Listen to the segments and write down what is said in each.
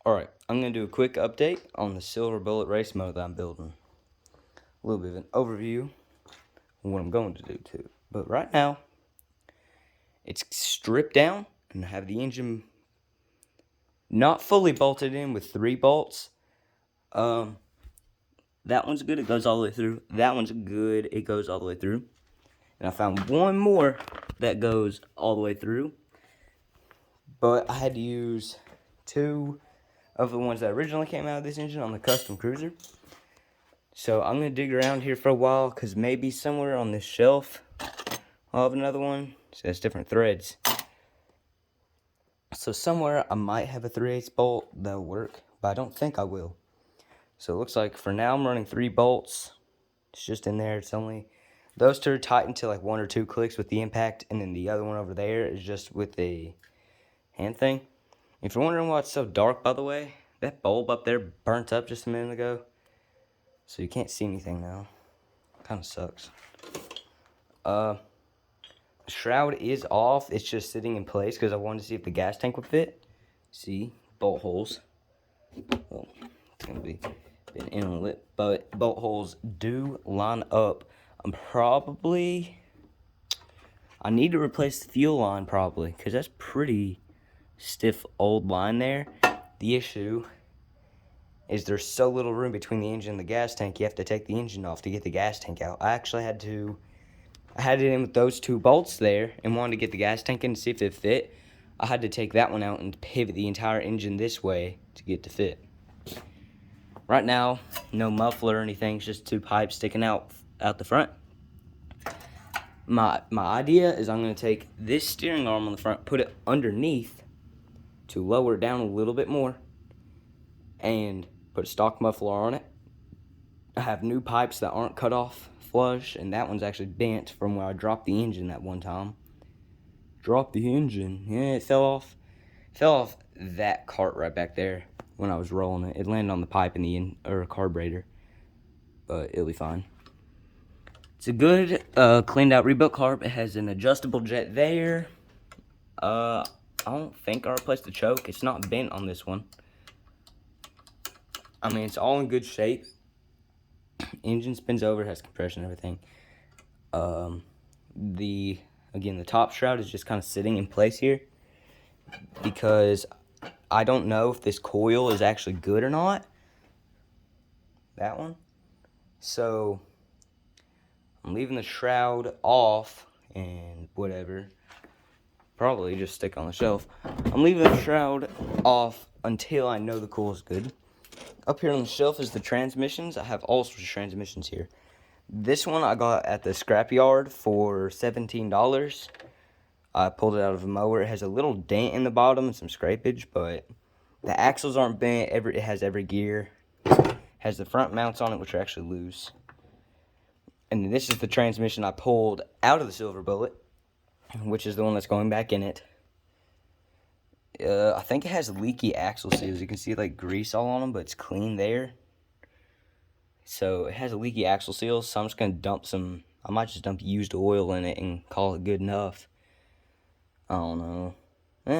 Alright, I'm going to do a quick update on the Silver Bullet race motor that I'm building. A little bit of an overview of what I'm going to do too. But right now, it's stripped down and I have the engine not fully bolted in with 3 bolts. That one's good, it goes all the way through. That one's good, it goes all the way through. And I found one more that goes all the way through. But I had to use 2 of the ones that originally came out of this engine on the custom cruiser. So I'm going to dig around here for a while, because maybe somewhere on this shelf I'll have another one. So it's different threads. So somewhere I might have a 3/8 bolt that'll work, but I don't think I will. So it looks like for now I'm running 3 bolts. It's just in there. It's only, those 2 are tightened to like 1 or 2 clicks with the impact, and then the other one over there is just with the hand thing. If you're wondering why it's so dark, by the way, that bulb up there burnt up just a minute ago. So you can't see anything now. Kind of sucks. The shroud is off. It's just sitting in place because I wanted to see if the gas tank would fit. See, bolt holes. Well, it's going to be an inlet, but bolt holes do line up. I need to replace the fuel line probably, because that's pretty stiff old line there. The issue is there's so little room between the engine and the gas tank, you have to take the engine off to get the gas tank out. I had it in with those 2 bolts there and wanted to get the gas tank in to see if it fit. I had to take that one out and pivot the entire engine this way to get to fit. Right now, no muffler or anything, it's just 2 pipes sticking out the front. My idea is I'm going to take this steering arm on the front, put it underneath to lower it down a little bit more, and put a stock muffler on it. I have new pipes that aren't cut off flush, and that one's actually bent from where I dropped the engine that one time. Dropped the engine. Yeah, it fell off. Fell off that cart right back there when I was rolling it. It landed on the pipe in the carburetor, but it'll be fine. It's a good, cleaned out rebuilt carb. It has an adjustable jet there. I don't think I replaced the choke. It's not bent on this one. I mean, it's all in good shape. Engine spins over, has compression and everything. Again, the top shroud is just kind of sitting in place here because I don't know if this coil is actually good or not. That one. So I'm leaving the shroud off and whatever. Probably just stick on the shelf. I'm leaving the shroud off until I know the coil is good. Up here on the shelf is the transmissions. I have all sorts of transmissions here. This one I got at the scrapyard for $17. I pulled it out of a mower. It has a little dent in the bottom and some scrapage, but the axles aren't bent. It has every gear. It has the front mounts on it, which are actually loose. And this is the transmission I pulled out of the Silver Bullet, which is the one that's going back in it. I think it has leaky axle seals. You can see like grease all on them, but it's clean there. So it has a leaky axle seal, so I'm just going to dump I might just dump used oil in it and call it good enough. I don't know.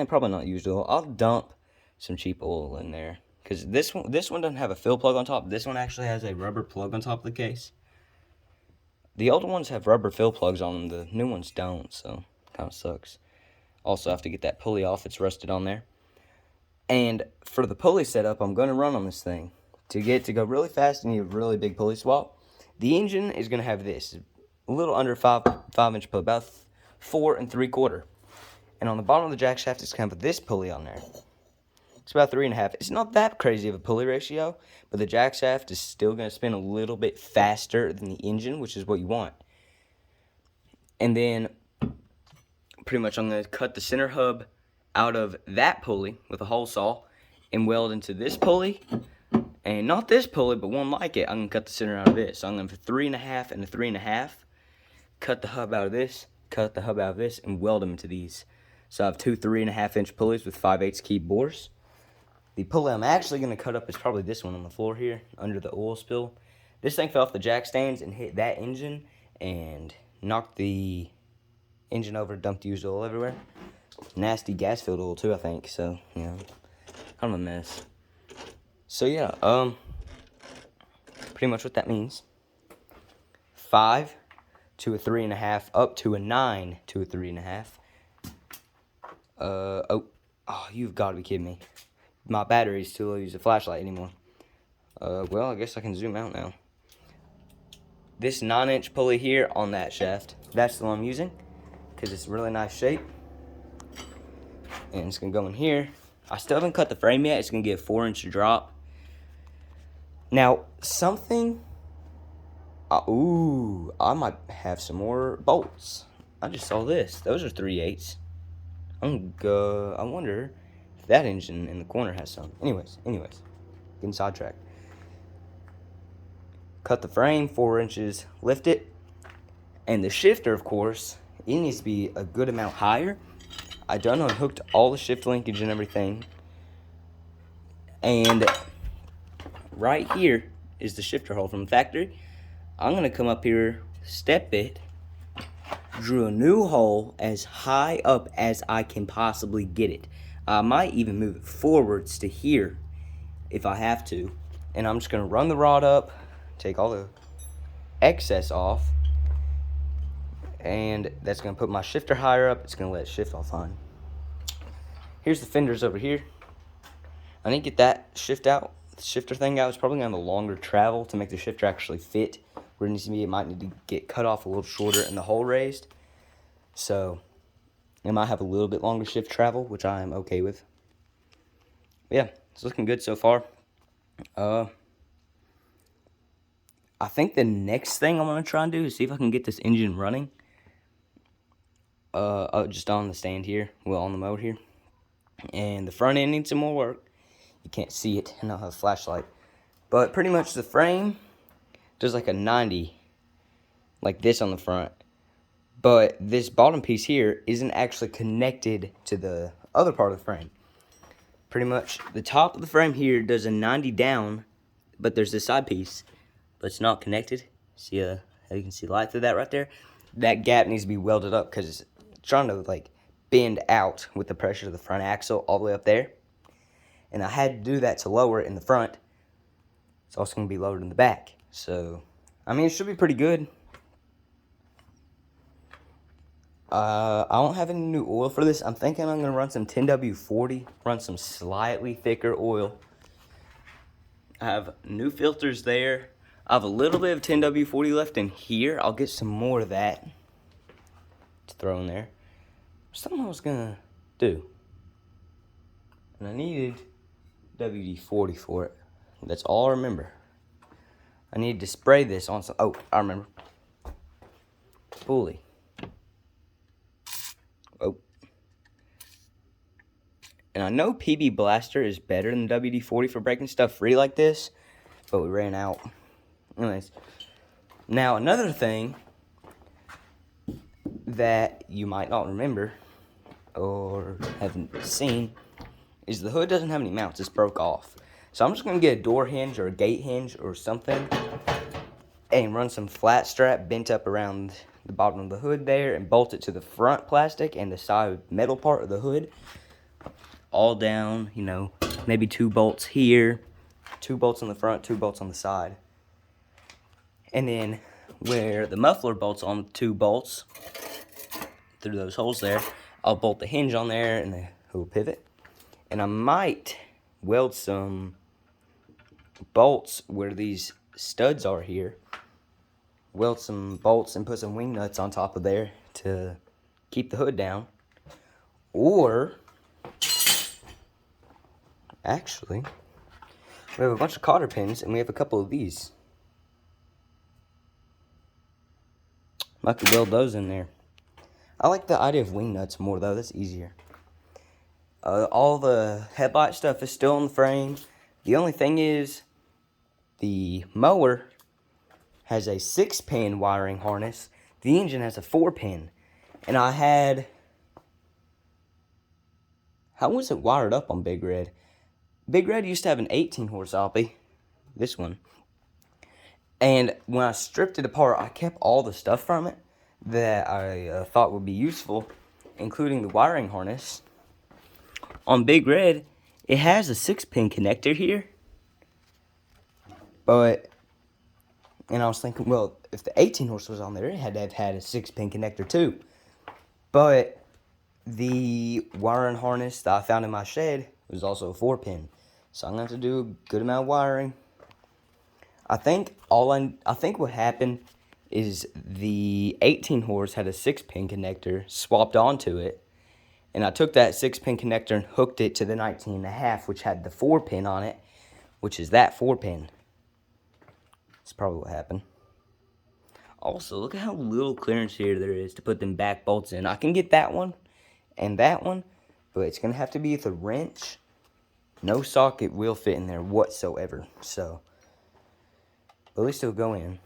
Probably not used oil. I'll dump some cheap oil in there. Because this one doesn't have a fill plug on top. This one actually has a rubber plug on top of the case. The older ones have rubber fill plugs on them. The new ones don't, so kind of sucks. Also have to get that pulley off. It's rusted on there. And for the pulley setup I'm going to run on this thing. To go really fast, you need a really big pulley swap. The engine is going to have this. A little under 5-inch pulley. About 4 3/4. And on the bottom of the jack shaft, it's going to have this pulley on there. It's about 3.5. It's not that crazy of a pulley ratio, but the jack shaft is still going to spin a little bit faster than the engine, which is what you want. And then, pretty much, I'm going to cut the center hub out of that pulley with a hole saw and weld into this pulley. And not this pulley, but one like it. I'm going to cut the center out of this. So I'm going to 3.5 and a 3.5. Cut the hub out of this. Cut the hub out of this. And weld them into these. So I have 2 3.5-inch pulleys with 5/8 key bores. The pulley I'm actually going to cut up is probably this one on the floor here. Under the oil spill. This thing fell off the jack stands and hit that engine. And knocked the engine over. Dumped used oil everywhere. Nasty gas-filled oil too, I think. So, you know, kind of a mess. So yeah, pretty much what that means. 5 to a 3.5, up to a 9 to a 3.5. Oh, you've got to be kidding me. My battery's too low to use a flashlight anymore. Well, I guess I can zoom out now. This 9-inch pulley here on that shaft, that's the one I'm using, because it's a really nice shape. And it's going to go in here. I still haven't cut the frame yet. It's going to get a 4-inch drop. Now, something... I might have some more bolts. I just saw this. Those are 3/8. I wonder if that engine in the corner has some. Anyways, getting sidetracked. Cut the frame 4 inches, lift it, and the shifter, of course, it needs to be a good amount higher. I done unhooked all the shift linkage and everything, and right here is the shifter hole from the factory. I'm gonna come up here, step it, drew a new hole as high up as I can possibly get it. I might even move it forwards to here if I have to. And I'm just gonna run the rod up, take all the excess off, and that's gonna put my shifter higher up. It's gonna let it shift all fine. Here's the fenders over here. I need to get that shifter thing out. It's probably gonna have a longer travel to make the shifter actually fit where it needs to be. It might need to get cut off a little shorter and the hole raised. So it might have a little bit longer shift travel, which I am okay with. But yeah, it's looking good so far. I think the next thing I'm gonna try and do is see if I can get this engine running. Just on the stand here, well, on the motor here. And the front end needs some more work. You can't see it, and I'll have a flashlight. But pretty much the frame does like a 90, like this on the front. But this bottom piece here isn't actually connected to the other part of the frame. Pretty much the top of the frame here does a 90 down, but there's this side piece, but it's not connected. See how you can see light through that right there? That gap needs to be welded up because it's trying to like bend out with the pressure of the front axle all the way up there. And I had to do that to lower it in the front. It's also going to be lowered in the back. So, I mean, it should be pretty good. I don't have any new oil for this. I'm thinking I'm going to run some 10W40, run some slightly thicker oil. I have new filters there. I have a little bit of 10W40 left in here. I'll get some more of that to throw in there. Something I was going to do. And I needed WD-40 for it. That's all I remember. I needed to spray this on some... Oh, I remember. Pulley. Oh. And I know PB Blaster is better than WD-40 for breaking stuff free like this, but we ran out. Anyways. Now, another thing that you might not remember or haven't seen is the hood doesn't have any mounts. It's broke off. So I'm just going to get a door hinge or a gate hinge or something and run some flat strap bent up around the bottom of the hood there and bolt it to the front plastic and the side metal part of the hood. All down, you know, maybe 2 bolts here, 2 bolts on the front, 2 bolts on the side. And then where the muffler bolts on 2 bolts through those holes there, I'll bolt the hinge on there and the little pivot. And I might weld some bolts where these studs are here. Weld some bolts and put some wing nuts on top of there to keep the hood down. Or, actually, we have a bunch of cotter pins and we have a couple of these. I could weld those in there. I like the idea of wing nuts more though, that's easier. All the headlight stuff is still on the frame. The only thing is, the mower has a 6-pin wiring harness. The engine has a 4-pin. And I had... How was it wired up on Big Red? Big Red used to have an 18-horse Oppie. This one. And when I stripped it apart, I kept all the stuff from it that I thought would be useful, including the wiring harness. On Big Red, it has a 6-pin connector here. But, and I was thinking, well, if the 18 horse was on there, it had to have had a 6-pin connector too. But the wiring harness that I found in my shed was also a 4-pin. So I'm going to have to do a good amount of wiring. I think what happened is the 18 horse had a 6-pin connector swapped onto it. And I took that 6-pin connector and hooked it to the 19.5, which had the 4-pin on it, which is that 4-pin. That's probably what happened. Also, look at how little clearance here there is to put them back bolts in. I can get that one and that one, but it's going to have to be with a wrench. No socket will fit in there whatsoever. So, at least it'll go in.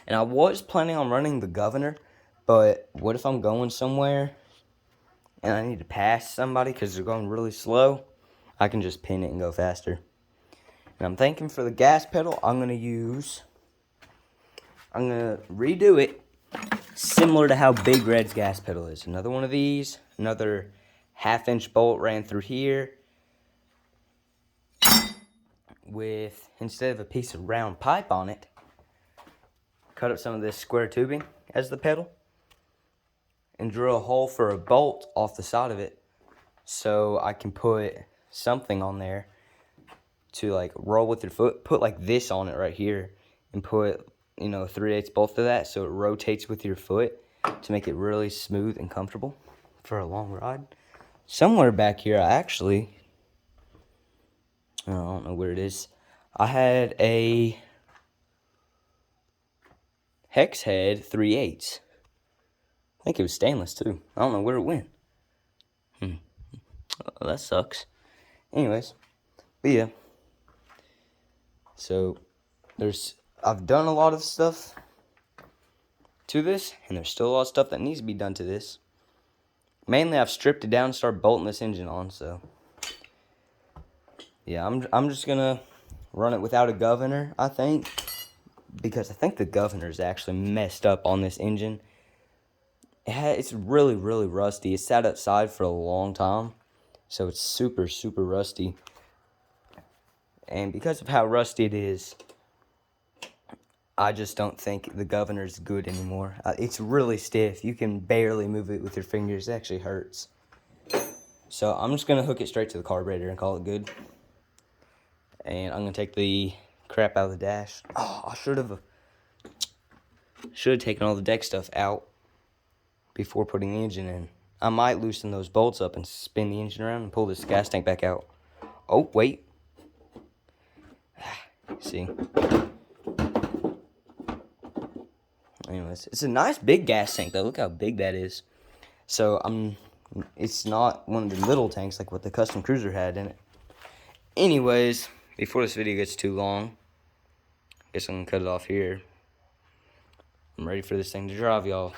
And I was planning on running the governor, but what if I'm going somewhere and I need to pass somebody because they're going really slow? I can just pin it and go faster. And I'm thinking for the gas pedal, I'm going to redo it similar to how Big Red's gas pedal is. Another one of these, another 1/2-inch bolt ran through here with, instead of a piece of round pipe on it, cut up some of this square tubing as the pedal and drill a hole for a bolt off the side of it so I can put something on there to like roll with your foot. Put like this on it right here and put, you know, 3/8 bolt to that so it rotates with your foot to make it really smooth and comfortable for a long ride. Somewhere back here, I don't know where it is. I had a hex head 3/8. I think it was stainless too. I don't know where it went. Well, that sucks. Anyways, but yeah. So I've done a lot of stuff to this, and there's still a lot of stuff that needs to be done to this. Mainly, I've stripped it down and started bolting this engine on. So yeah, I'm just gonna run it without a governor, I think, because I think the governor is actually messed up on this engine. It's really, really rusty. It's sat outside for a long time, so it's super, super rusty. And because of how rusty it is, I just don't think the governor's good anymore. It's really stiff. You can barely move it with your fingers. It actually hurts. So I'm just going to hook it straight to the carburetor and call it good. And I'm going to take the crap out of the dash. Oh, I should have taken all the deck stuff out before putting the engine in. I might loosen those bolts up and spin the engine around and pull this gas tank back out. Oh, wait. See? Anyways, it's a nice big gas tank though. Look how big that is. So it's not one of the little tanks like what the Custom Cruiser had in it. Anyways, before this video gets too long, I guess I'm gonna cut it off here. I'm ready for this thing to drive, y'all.